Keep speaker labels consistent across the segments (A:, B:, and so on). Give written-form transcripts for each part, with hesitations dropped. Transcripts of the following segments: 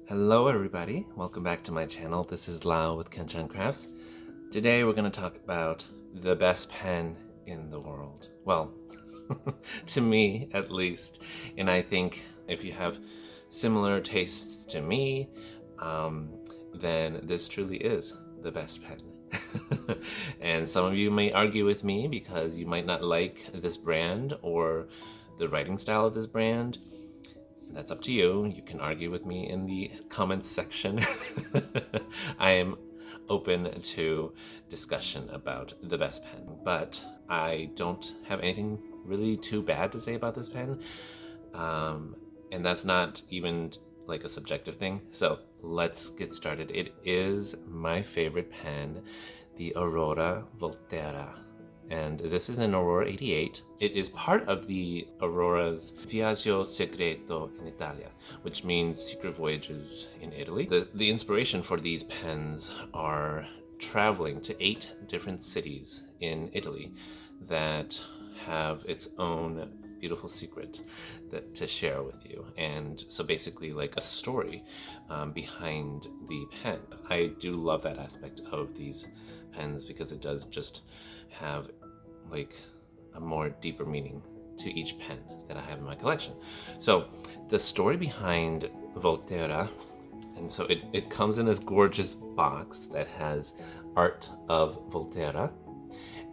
A: Hello everybody, welcome back to my channel. This is Lau with Kenchan Crafts. Today we're going to talk about the best pen in the world. Well, to me at least. And I think if you have similar tastes to me, then this truly is the best pen. And some of you may argue with me because you might not like this brand or the writing style of this brand. That's up to you. You can argue with me in the comments section. I am open to discussion about the best pen, but I don't have anything really too bad to say about this pen. And that's not even like a subjective thing. So let's get started. It is my favorite pen, the Aurora Volterra. And this is an Aurora 88. It is part of the Aurora's Viaggio Segreto in Italia, which means secret voyages in Italy. The inspiration for these pens are traveling to 8 different cities in Italy that have its own beautiful secret to share with you. And so basically like a story behind the pen. I do love that aspect of these pens because it does just have like a more deeper meaning to each pen that I have in my collection. So the story behind Volterra, and so it comes in this gorgeous box that has art of Volterra.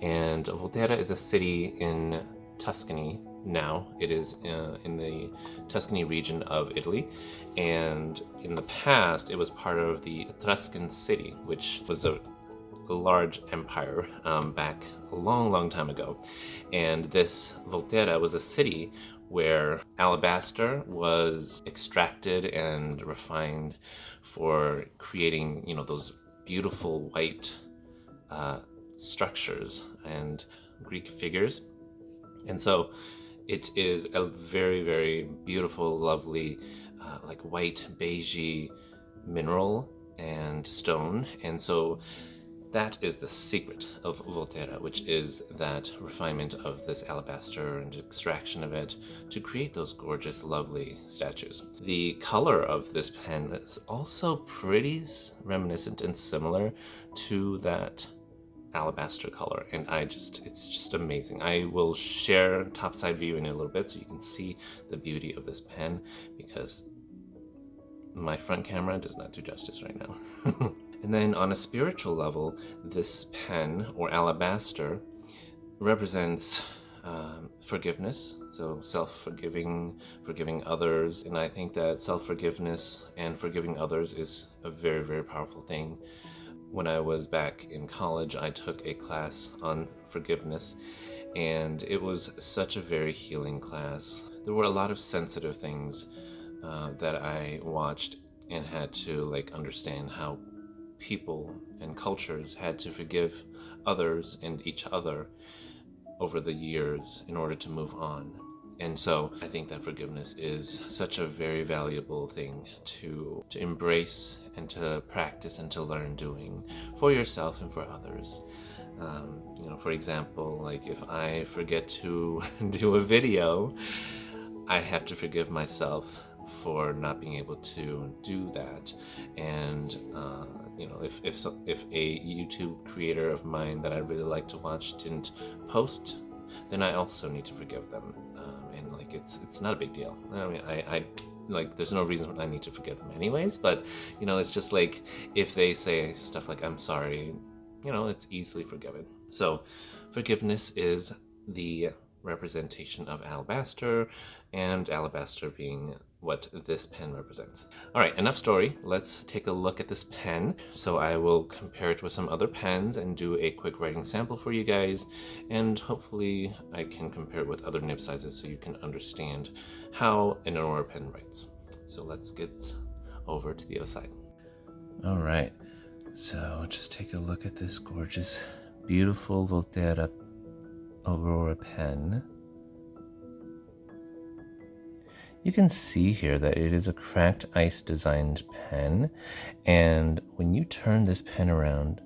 A: And Volterra is a city in Tuscany now. It is in the Tuscany region of Italy, and in the past it was part of the Etruscan city, which was a large empire back a long time ago. And this Volterra was a city where alabaster was extracted and refined for creating, those beautiful white structures and Greek figures. And so it is a very beautiful, lovely, like white beigey mineral and stone. And so that is the secret of Volterra, which is that refinement of this alabaster and extraction of it to create those gorgeous, lovely statues. The color of this pen is also pretty reminiscent and similar to that alabaster color, and it's just amazing. I will share top side view in a little bit so you can see the beauty of this pen, because my front camera does not do justice right now. And then on a spiritual level, this pen or alabaster represents forgiveness, so self-forgiving, forgiving others. And I think that self-forgiveness and forgiving others is a very powerful thing. When I was back in college, I took a class on forgiveness, and it was such a very healing class. There were a lot of sensitive things that I watched and had to understand how people and cultures had to forgive others and each other over the years in order to move on. And so I think that forgiveness is such a very valuable thing to embrace and to practice and to learn doing for yourself and for others. For example, if I forget to do a video, I have to forgive myself for not being able to do that. And if a YouTube creator of mine that I really like to watch didn't post, then I also need to forgive them. And it's not a big deal. I mean, I there's no reason I need to forgive them anyways, but it's just if they say stuff like I'm sorry, it's easily forgiven. So forgiveness is the representation of alabaster, and alabaster being what this pen represents. All right, enough story. Let's take a look at this pen. So I will compare it with some other pens and do a quick writing sample for you guys, and hopefully I can compare it with other nib sizes so you can understand how an Aurora pen writes. So let's get over to the other side. All right, so just take a look at this gorgeous, beautiful Volterra Aurora pen. You can see here that it is a cracked ice designed pen, and when you turn this pen around,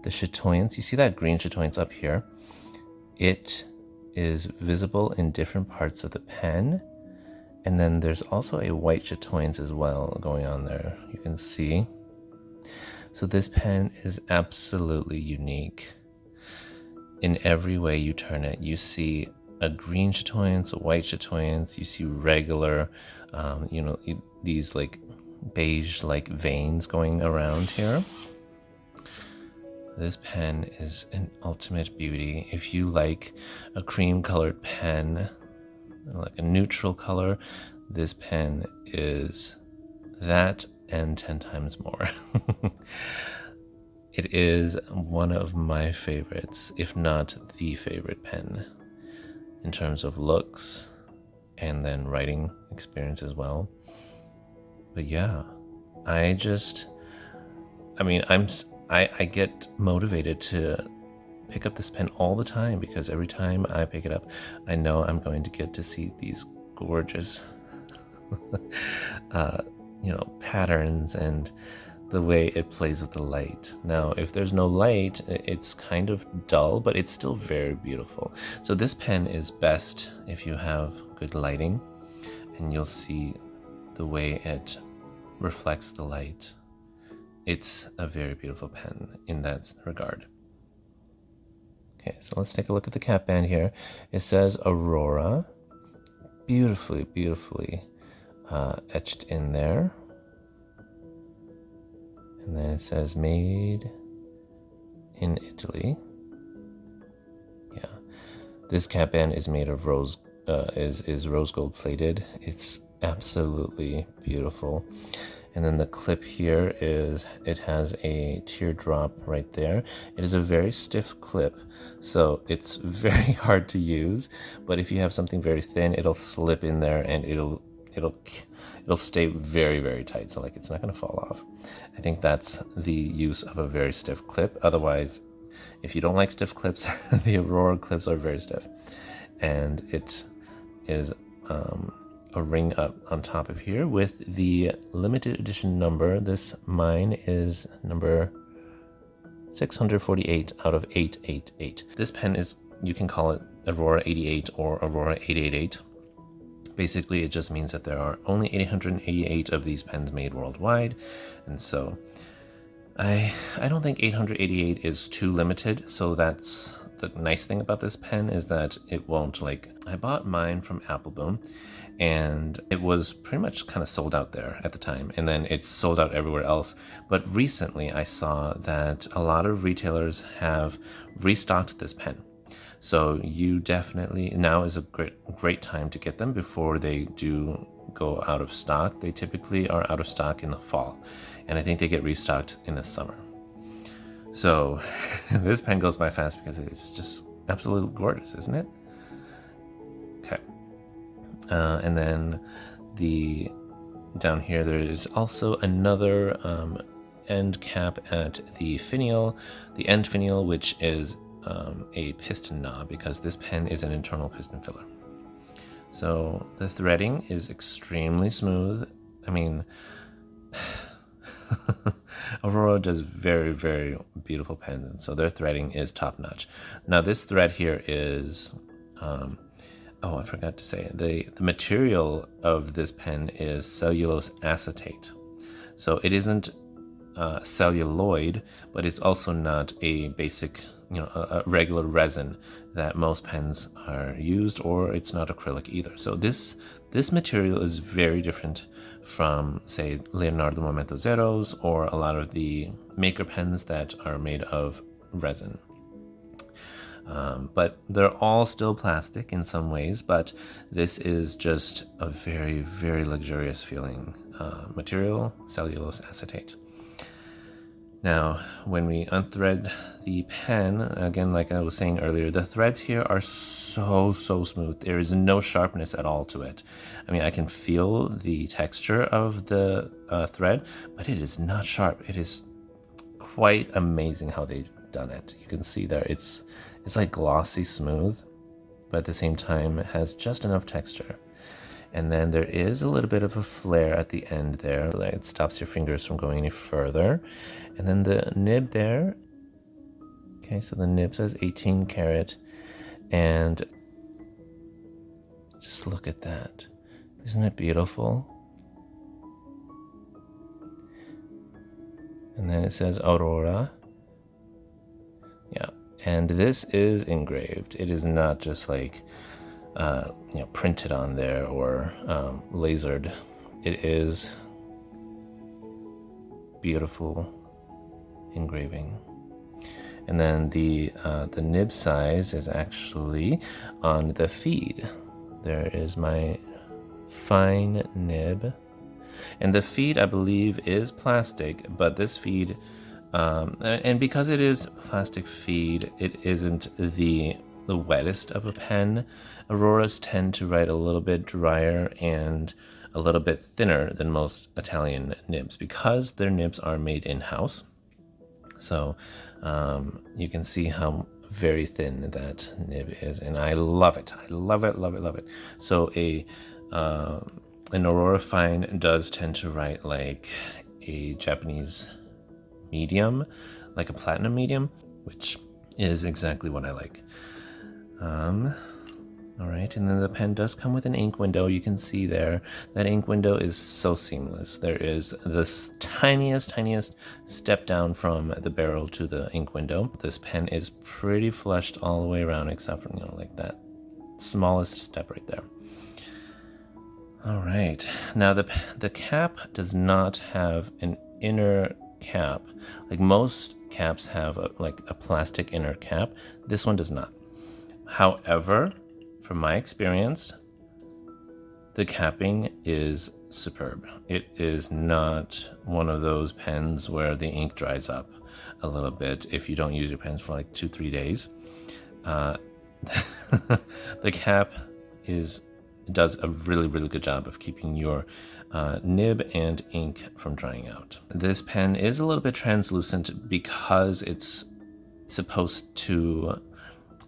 A: the chatoyance, you see that green chatoyance up here, it is visible in different parts of the pen, And then there's also a white chatoyance as well going on there. You can see. So this pen is absolutely unique. In every way you turn it, you see a green chatoyance, a white chatoyance, you see regular, you know, these like beige like veins going around here. This pen is an ultimate beauty. If you like a cream colored pen, like a neutral color, this pen is that and 10 times more. It is one of my favorites, if not the favorite pen, in terms of looks and then writing experience as well. But yeah, I get motivated to pick up this pen all the time, because every time I pick it up, I know I'm going to get to see these gorgeous you know, patterns and the way it plays with the light. Now, if there's no light, it's kind of dull, but it's still very beautiful. So this pen is best if you have good lighting, and you'll see the way it reflects the light. It's a very beautiful pen in that regard. Okay, so let's take a look at the cap band here. It says Aurora, beautifully etched in there. And then it says made in Italy. Yeah, this cap band is made of rose, is rose gold plated. It's absolutely beautiful. And then the clip here is, it has a teardrop right there. It is a very stiff clip, so it's very hard to use. But if you have something very thin, it'll slip in there and it'll stay very tight, so like it's not going to fall off. I think that's the use of a very stiff clip. Otherwise, if you don't like stiff clips, the Aurora clips are very stiff. And it is a ring up on top of here with the limited edition number. This mine is number 648 out of 888. This pen is, you can call it Aurora 88 or Aurora 888. Basically, it just means that there are only 888 of these pens made worldwide, and so I don't think 888 is too limited. So that's the nice thing about this pen, is that it won't, like, I bought mine from Appleboom, and it was pretty much kind of sold out there at the time, and then it's sold out everywhere else. But recently I saw that a lot of retailers have restocked this pen. So you definitely, now is a great time to get them before they do go out of stock. They typically are out of stock in the fall, and I think they get restocked in the summer. So this pen goes by fast because it's just absolutely gorgeous, isn't it? Okay. And then down here, there is also another end cap at the finial, the end finial, which is a piston knob, because this pen is an internal piston filler. So the threading is extremely smooth. I mean, Aurora does very beautiful pens, and so their threading is top notch. Now this thread here is, oh, I forgot to say, the material of this pen is cellulose acetate. So it isn't celluloid, but it's also not a basic, a regular resin that most pens are used, or it's not acrylic either. So this material is very different from, say, Leonardo Momento Zeros or a lot of the maker pens that are made of resin. But they're all still plastic in some ways, but this is just a very luxurious feeling material, cellulose acetate. Now, when we unthread the pen, again, like I was saying earlier, the threads here are so smooth. There is no sharpness at all to it. I mean, I can feel the texture of the thread, but it is not sharp. It is quite amazing how they've done it. You can see there, it's like glossy smooth, but at the same time, it has just enough texture. And then there is a little bit of a flare at the end there. It stops your fingers from going any further. And then the nib there. Okay, so the nib says 18 karat. And just look at that. Isn't it beautiful? And then it says Aurora. Yeah, and this is engraved. It is not just like printed on there or lasered. It is beautiful engraving. And then the nib size is actually on the feed. There is my fine nib. And the feed, I believe, is plastic, but this feed, and because it is plastic feed, it isn't the wettest of a pen. Auroras tend to write a little bit drier and a little bit thinner than most Italian nibs because their nibs are made in-house. So you can see how very thin that nib is, and I love it. I love it, love it, love it. So an Aurora Fine does tend to write like a Japanese medium, like a platinum medium, which is exactly what I like. All right, and then the pen does come with an ink window. You can see there, that ink window is so seamless. There is this tiniest step down from the barrel to the ink window. This pen is pretty flushed all the way around, except for, like that smallest step right there. All right, now the cap does not have an inner cap. Like most caps have a plastic inner cap. This one does not. However, from my experience, the capping is superb. It is not one of those pens where the ink dries up a little bit if you don't use your pens for like 2-3 days. The cap does a really good job of keeping your nib and ink from drying out. This pen is a little bit translucent because it's supposed to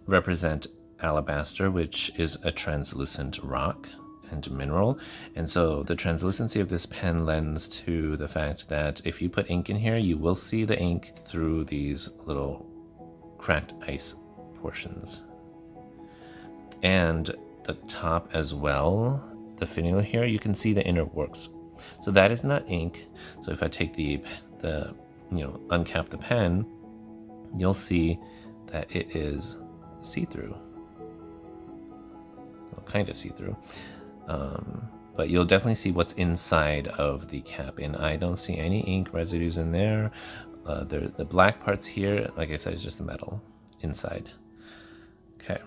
A: represent alabaster, which is a translucent rock and mineral, and so the translucency of this pen lends to the fact that if you put ink in here, you will see the ink through these little cracked ice portions. And the top as well, the finial here, you can see the inner works. So that is not ink. So if I take the uncap the pen, you'll see that it is see-through. Well, kind of see-through. But you'll definitely see what's inside of the cap, and I don't see any ink residues in there. The black parts here, like I said, is just the metal inside. Okay.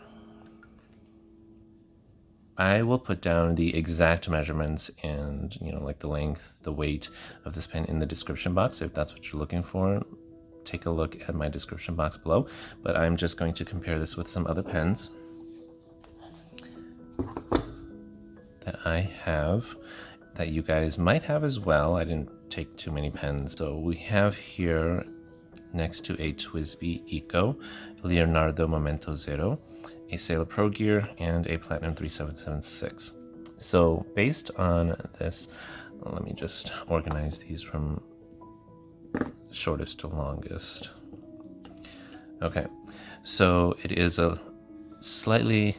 A: I will put down the exact measurements and, like the length, the weight of this pen in the description box. If that's what you're looking for, take a look at my description box below. But I'm just going to compare this with some other pens that I have that you guys might have as well. I didn't take too many pens. So we have here next to a TWSBI Eco, Leonardo Momento Zero, a Sailor Pro Gear, and a Platinum 3776. So based on this, let me just organize these from shortest to longest. Okay, so it is a slightly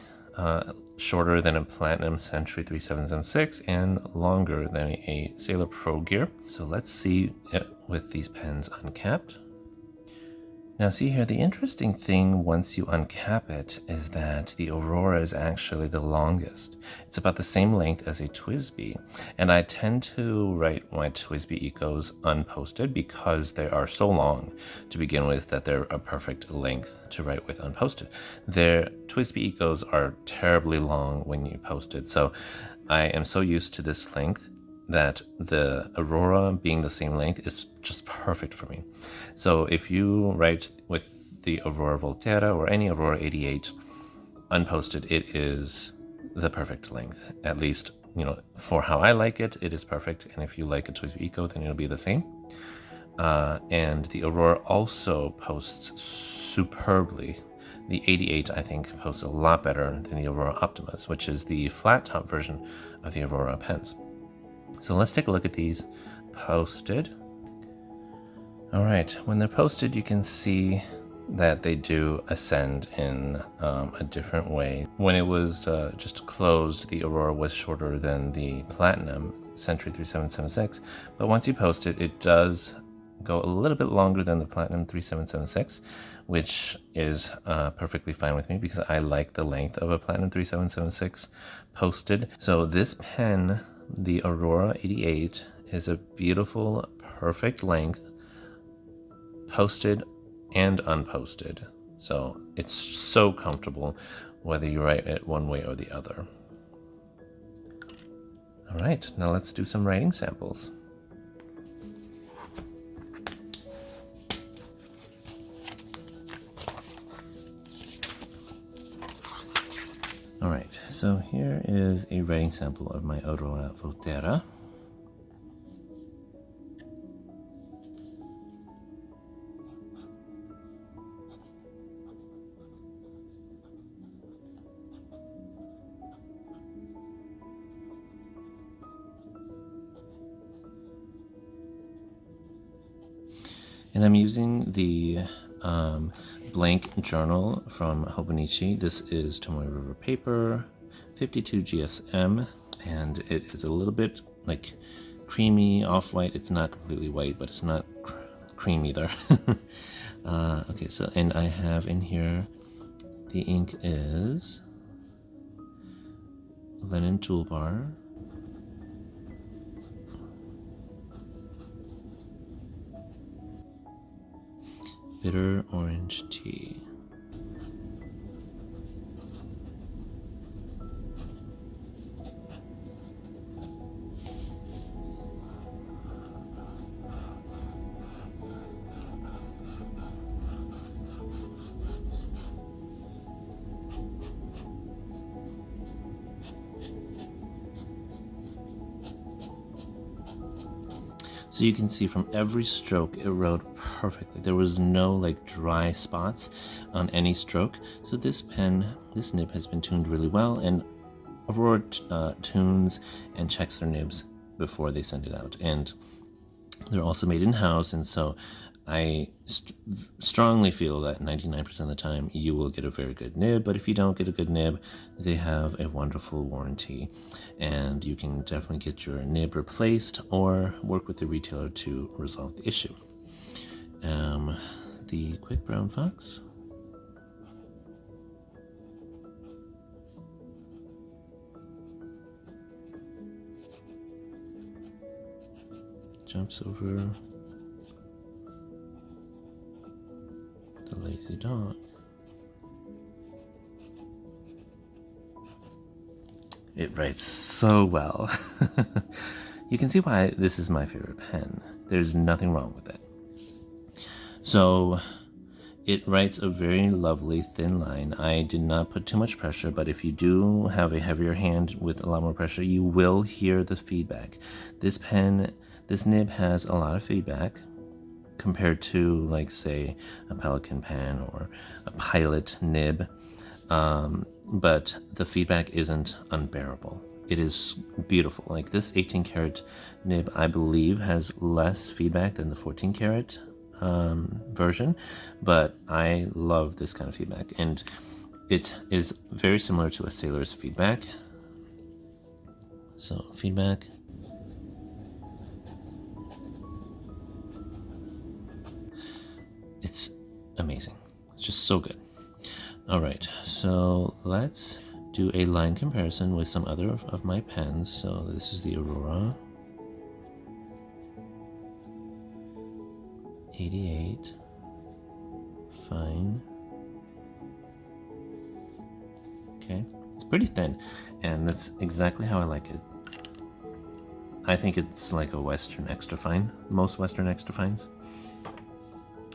A: shorter than a Platinum Century 3776 and longer than a Sailor Pro Gear. So let's see it with these pens uncapped. Now see here, the interesting thing once you uncap it is that the Aurora is actually the longest. It's about the same length as a TWSBI, and I tend to write my TWSBI Ecos unposted because they are so long to begin with that they're a perfect length to write with unposted. Their TWSBI Ecos are terribly long when you post it, so I am so used to this length that the Aurora being the same length is just perfect for me. So if you write with the Aurora Volterra or any Aurora 88 unposted, it is the perfect length. At least, for how I like it, it is perfect. And if you like a TWSBI Eco, then it'll be the same. And the Aurora also posts superbly. The 88, I think, posts a lot better than the Aurora Optimus, which is the flat top version of the Aurora pens. So let's take a look at these posted. All right, when they're posted, you can see that they do ascend in a different way. When it was just closed, the Aurora was shorter than the Platinum Century 3776, but once you post it, it does go a little bit longer than the Platinum 3776, which is perfectly fine with me because I like the length of a Platinum 3776 posted. So this pen, the Aurora 88, is a beautiful, perfect length, posted and unposted. So it's so comfortable whether you write it one way or the other. All right, now let's do some writing samples. All right, so here is a writing sample of my Aurora Volterra. And I'm using the blank journal from Hobonichi. This is Tomoe River paper, 52 GSM, and it is a little bit like creamy, off-white. It's not completely white, but it's not cream either. Okay, so, and I have in here, the ink is Linen Toolbar, bitter orange tea. So you can see from every stroke it wrote perfectly. There was no like dry spots on any stroke. So this pen, this nib has been tuned really well, and Aurora tunes and checks their nibs before they send it out. And they're also made in-house, and so I strongly feel that 99% of the time you will get a very good nib, but if you don't get a good nib, they have a wonderful warranty, and you can definitely get your nib replaced or work with the retailer to resolve the issue. The Quick Brown Fox. Jumps over the lazy dog. It writes so well. You can see why this is my favorite pen. There's nothing wrong with it. So it writes a very lovely thin line. I did not put too much pressure, but if you do have a heavier hand with a lot more pressure, you will hear the feedback. This pen, this nib has a lot of feedback compared to, like, say, a Pelican pen or a Pilot nib, but the feedback isn't unbearable. It is beautiful. Like this 18 karat nib, I believe, has less feedback than the 14 karat version, but I love this kind of feedback, and it is very similar to a sailor's feedback. So feedback. It's amazing. It's just so good. All right, so let's do a line comparison with some other of my pens. So this is the Aurora 88, fine. Okay, it's pretty thin, and that's exactly how I like it. I think it's like a Western extra fine, most Western extra fines.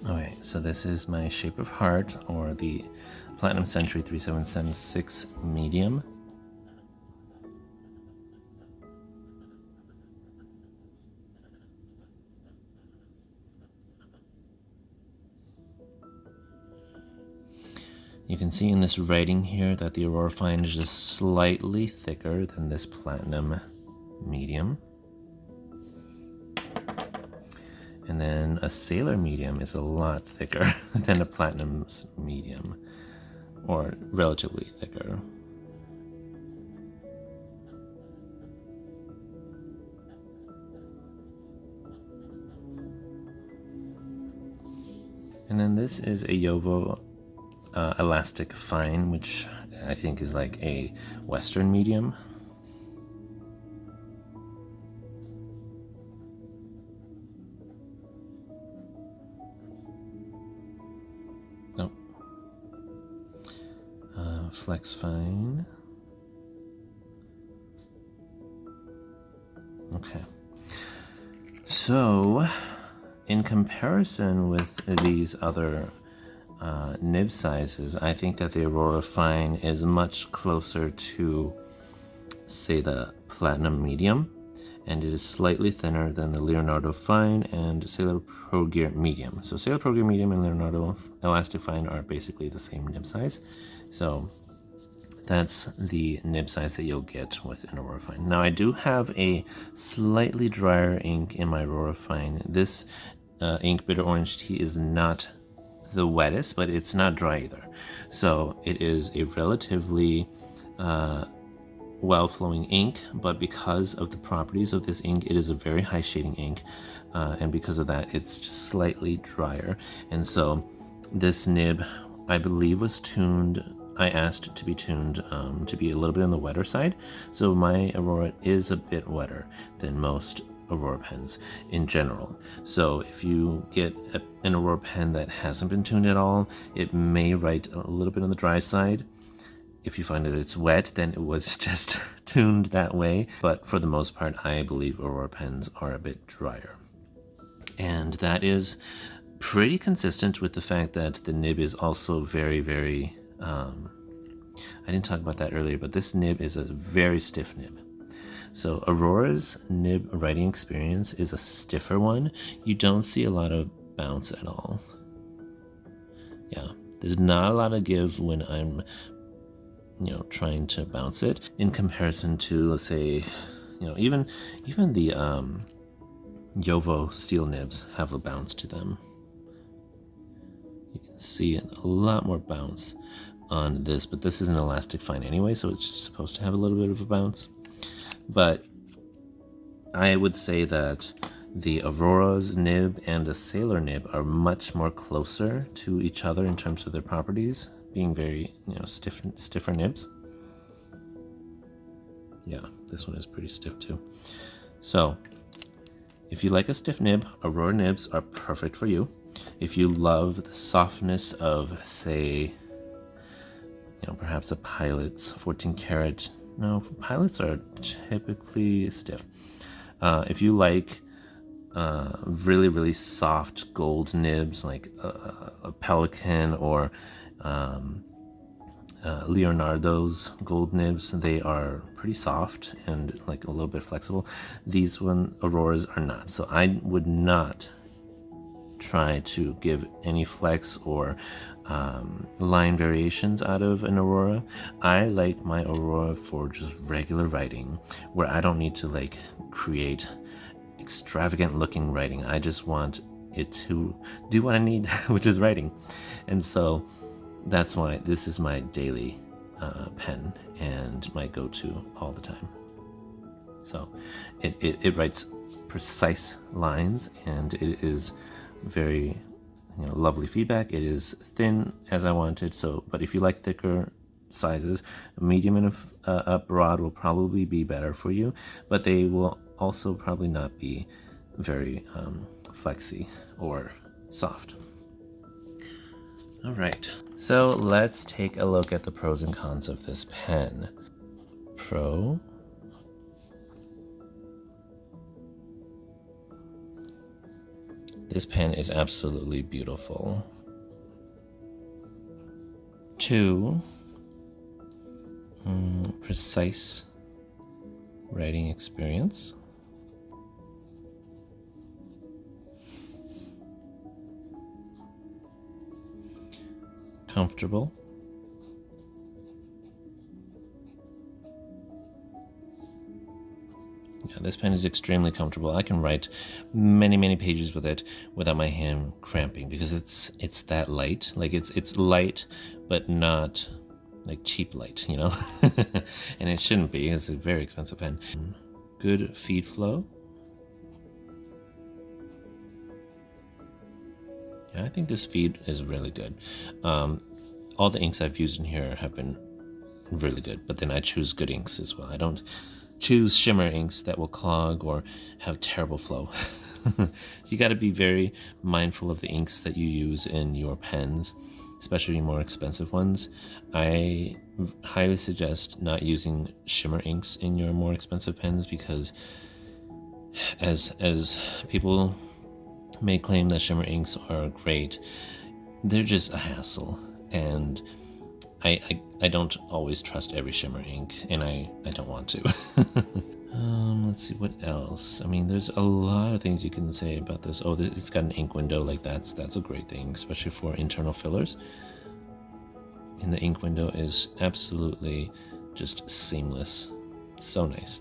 A: Alright, so this is my Shape of Heart, or the Platinum Century 3776 medium. You can see in this writing here that the Aurora Fine is just slightly thicker than this Platinum medium. And then a Sailor medium is a lot thicker than a Platinum's medium, or relatively thicker. And then this is a Yovo elastic fine, which I think is like a Western medium. Nope. Flex fine. Okay. So, in comparison with these other nib sizes, I think that the Aurora Fine is much closer to, say, the Platinum Medium, and it is slightly thinner than the Leonardo Fine and Sailor Pro Gear Medium. So Sailor Pro Gear Medium and Leonardo Elastic Fine are basically the same nib size. So that's the nib size that you'll get with an Aurora Fine. Now I do have a slightly drier ink in my Aurora Fine. This ink, Bitter Orange Tea, is not the wettest, but it's not dry either. So it is a relatively well-flowing ink, but because of the properties of this ink, it is a very high shading ink, and because of that, it's just slightly drier. And so this nib, I believe, was tuned. I asked it to be tuned to be a little bit on the wetter side. So my Aurora is a bit wetter than most Aurora pens in general. So if you get an Aurora pen that hasn't been tuned at all, it may write a little bit on the dry side. If you find that it's wet, then it was just tuned that way. But for the most part, I believe Aurora pens are a bit drier. And that is pretty consistent with the fact that the nib is also very, very, I didn't talk about that earlier, but this nib is a very stiff nib. So Aurora's nib writing experience is a stiffer one. You don't see a lot of bounce at all. Yeah, there's not a lot of give when I'm, trying to bounce it in comparison to, let's say, even the Yovo steel nibs have a bounce to them. You can see a lot more bounce on this, but this is an elastic fine anyway, so it's supposed to have a little bit of a bounce. But I would say that the Aurora's nib and the Sailor nib are much more closer to each other in terms of their properties, being very, stiffer nibs. Yeah, this one is pretty stiff too. So if you like a stiff nib, Aurora nibs are perfect for you. If you love the softness of, say, perhaps a Pilot's 14 karat. No, Pilots are typically stiff. If you like really, really soft gold nibs, like a Pelican or Leonardo's gold nibs, they are pretty soft and like a little bit flexible. These Auroras are not. So I would not try to give any flex or line variations out of an Aurora. I like my Aurora for just regular writing, where I don't need to like create extravagant looking writing. I just want it to do what I need, which is writing. And so that's why this is my daily pen and my go-to all the time. So it writes precise lines, and it is very lovely feedback. It is thin as I wanted. So, but if you like thicker sizes, a medium and a broad will probably be better for you, but they will also probably not be very flexy or soft. All right, so let's take a look at the pros and cons of this pen. Pro. This pen is absolutely beautiful. 2, precise writing experience. Comfortable. Yeah, this pen is extremely comfortable. I can write many pages with it without my hand cramping because it's that light. Like it's light, but not like cheap light, you know? And it shouldn't be. It's a very expensive pen. Good feed flow. Yeah, I think this feed is really good. All the inks I've used in here have been really good, but then I choose good inks as well. I don't choose shimmer inks that will clog or have terrible flow. You got to be very mindful of the inks that you use in your pens, especially more expensive ones. I highly suggest not using shimmer inks in your more expensive pens because as people may claim that shimmer inks are great, they're just a hassle, and I don't always trust every shimmer ink, and I don't want to. Let's see what else. I mean, there's a lot of things you can say about this. Oh, it's got an ink window. Like that's a great thing, especially for internal fillers. And the ink window is absolutely just seamless. So nice.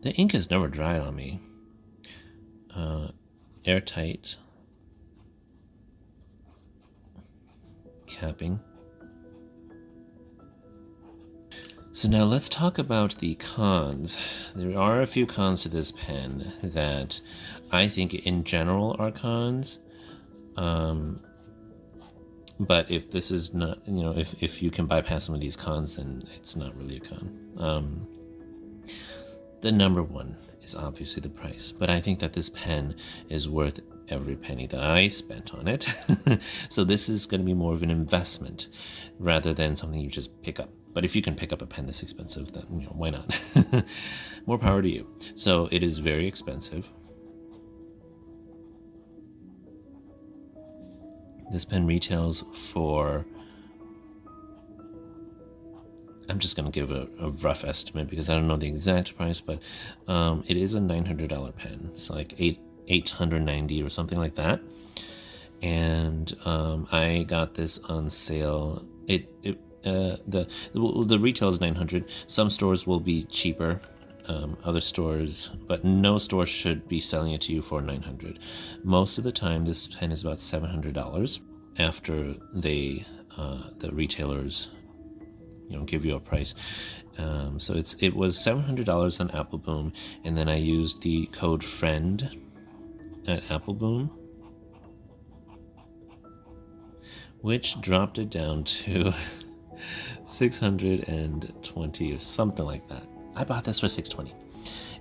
A: The ink has never dried on me. Airtight capping. So now let's talk about the cons. There are a few cons to this pen that I think in general are cons. But if this is not, you know, if you can bypass some of these cons, then it's not really a con. The number one is obviously the price, but I think that this pen is worth every penny that I spent on it. So this is going to be more of an investment rather than something you just pick up. But if you can pick up a pen this expensive, then, you know, why not? More power to you. So it is very expensive. This pen retails for, I'm just going to give a rough estimate because I don't know the exact price, but it is a $900 pen. It's like $890 or something like that. And I got this on sale. The retail is $900. Some stores will be cheaper, other stores, but no store should be selling it to you for $900. Most of the time, this pen is about $700 after the retailers, you know, give you a price. So it was $700 on Apple Boom, and then I used the code FRIEND at Apple Boom, which dropped it down to $620 or something like that. I bought this for $620.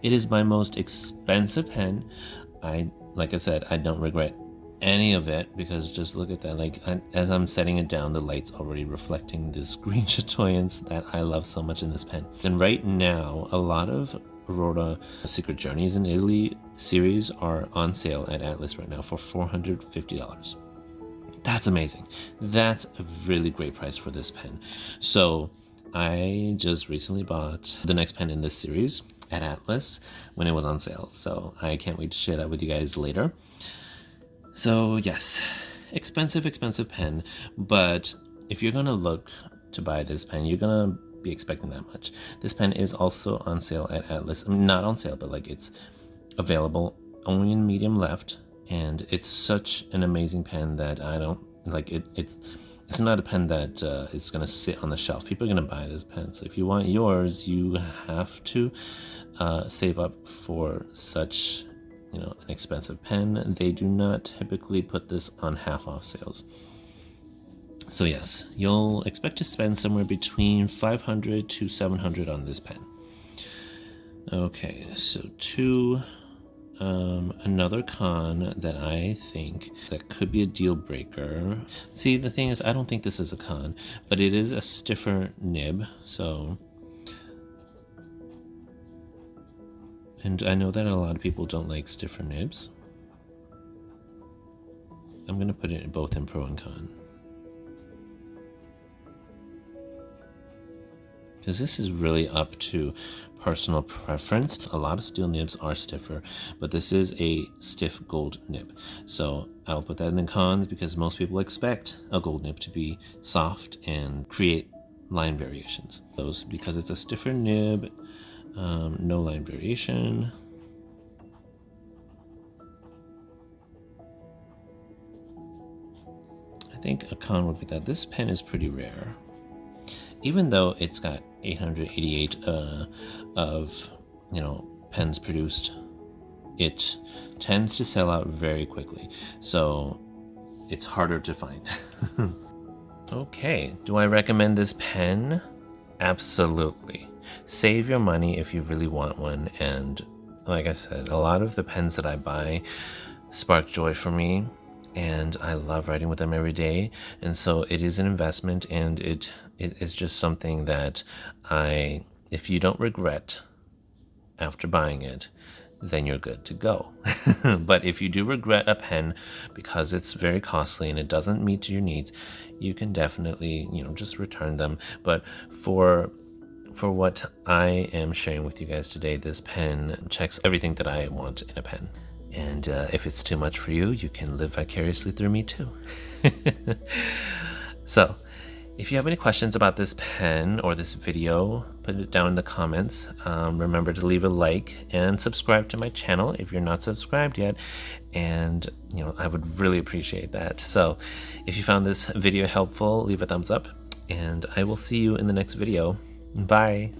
A: It is my most expensive pen. Like I said, I don't regret any of it because just look at that. Like as I'm setting it down, the light's already reflecting this green chatoyance that I love so much in this pen. And right now, a lot of Aurora Secret Journeys in Italy series are on sale at Atlas right now for $450. That's amazing. That's a really great price for this pen. So I just recently bought the next pen in this series at Atlas when it was on sale. So I can't wait to share that with you guys later. So yes, expensive pen, but if you're gonna look to buy this pen, you're gonna be expecting that much. This pen is also on sale at Atlas. I mean, not on sale, but like it's available only in medium left. And it's such an amazing pen that I don't like it. It's not a pen that is going to sit on the shelf. People are going to buy this pen. So if you want yours, you have to save up for such, you know, an expensive pen. They do not typically put this on half-off sales. So yes, you'll expect to spend somewhere between $500 to $700 on this pen. Okay, so another con that I think that could be a deal breaker. See, the thing is, I don't think this is a con, but it is a stiffer nib. So, and I know that a lot of people don't like stiffer nibs. I'm going to put it both in pro and con. Because this is really up to personal preference. A lot of steel nibs are stiffer, but this is a stiff gold nib. So I'll put that in the cons because most people expect a gold nib to be soft and create line variations. Those, because it's a stiffer nib, no line variation. I think a con would be that this pen is pretty rare. Even though it's got 888 of, pens produced, it tends to sell out very quickly. So it's harder to find. Okay, do I recommend this pen? Absolutely. Save your money if you really want one. And like I said, a lot of the pens that I buy spark joy for me, and I love writing with them every day. And so it is an investment, and it is just something that if you don't regret after buying it, then you're good to go. But if you do regret a pen because it's very costly and it doesn't meet your needs, you can definitely, just return them. But for what I am sharing with you guys today, this pen checks everything that I want in a pen. And if it's too much for you, you can live vicariously through me too. So, if you have any questions about this pen or this video, put it down in the comments. Remember to leave a like and subscribe to my channel if you're not subscribed yet. And, I would really appreciate that. So, if you found this video helpful, leave a thumbs up. And I will see you in the next video. Bye.